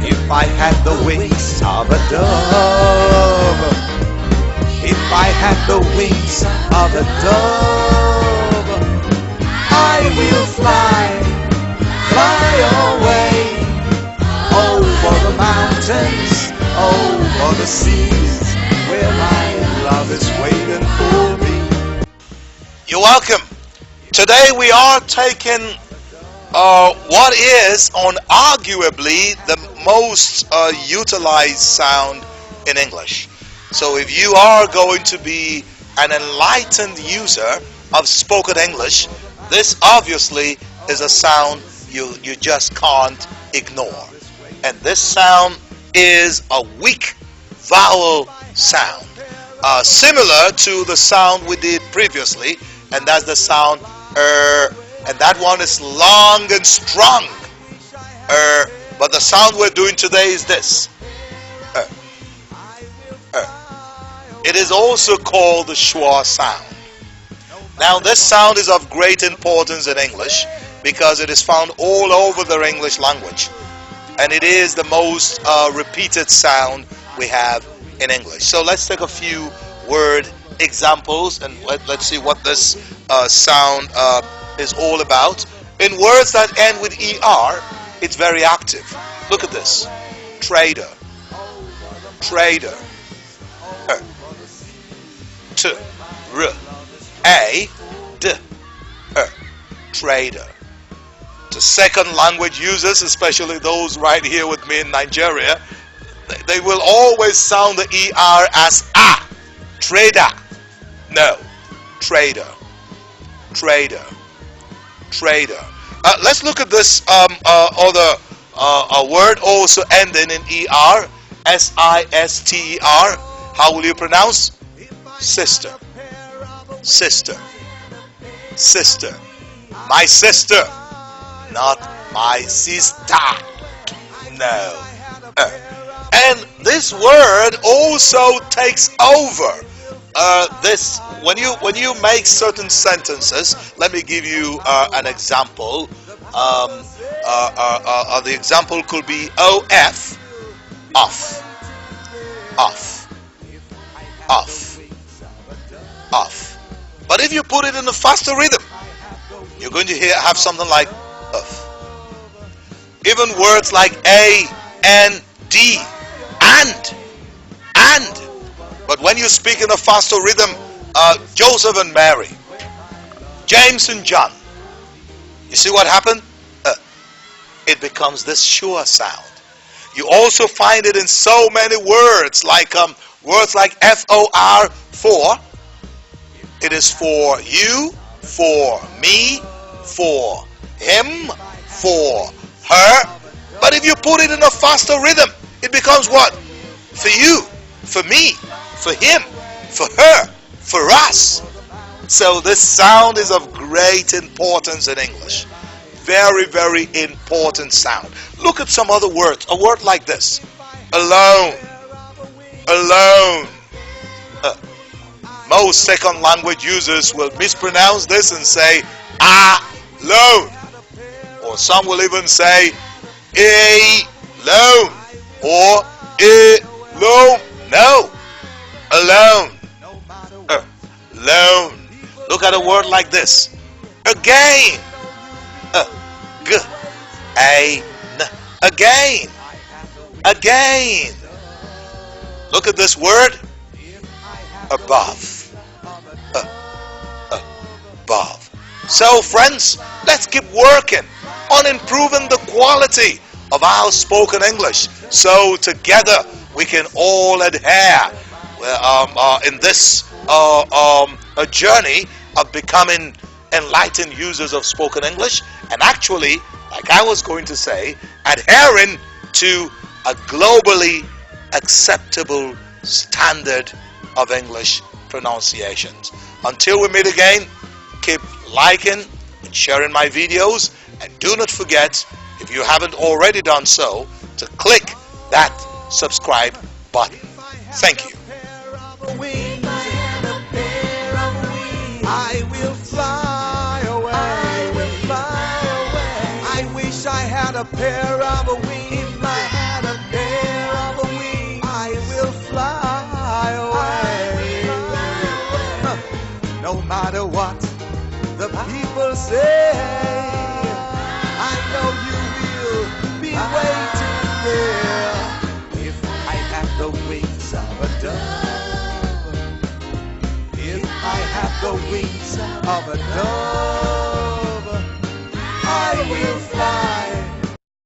If I had the wings of a dove, if I had the wings of a dove, I will fly, fly away over the mountains, over the seas, where my love is waiting for me. You're welcome. Today we are taking what is arguably the most utilized sound in English. So if you are going to be an enlightened user of spoken English, this obviously is a sound you just can't ignore. And this sound is a weak vowel sound, similar to the sound we did previously, and that's the sound and that one is long and strong. But the sound we're doing today is this. It is also called the schwa sound. Now this sound is of great importance in English because it is found all over the English language, and it is the most repeated sound we have in English. So let's take a few word examples and let's see what this sound is all about. In words that end with ER, it's very active. Look at this. Trader. Trader. T. R. A. D. R. Trader. To second language users, especially those right here with me in Nigeria, they will always sound the ER as A. Trader. No. Trader. Trader. Trader. Let's look at this other word also ending in ER. S-I-S-T-E-R. How will you pronounce? Sister. Sister. Sister. My sister. Not my sister. No. And this word also takes over this when you make certain sentences. Let me give you an example. The example could be OF, off, off, off, off. But if you put it in a faster rhythm, you're going to have something like of. Even words like A, N, D, and. But when you speak in a faster rhythm, Joseph and Mary, James and John, you see what happened? It becomes this schwa sound. You also find it in so many words, like words like FOR, for. It is for you, for me, for him, for her. But if you put it in a faster rhythm, it becomes what? For you, for me, for him, for her, for us. So this sound is of great importance in English. Very, very important sound. Look at some other words. A word like this. Alone. Alone. Most second language users will mispronounce this and say alone. Or some will even say alone or alone. No. Alone. Alone. Look at a word like this. Again. Again. Again. Look at this word. Above. Above. So friends, let's keep working on improving the quality of our spoken English, so together we can all adhere in this a journey of becoming enlightened users of spoken English, and actually, like I was going to say, adhering to a globally acceptable standard of English pronunciations. Until we meet again, keep liking and sharing my videos, and do not forget, if you haven't already done so, to click that subscribe button. Thank you. I will fly away. I will fly away. I wish I had a pair of wings. If I had a No matter what the people say, I know you will be waiting there. If I have the wings of a dove, if I have the wings of a dove, I will fly.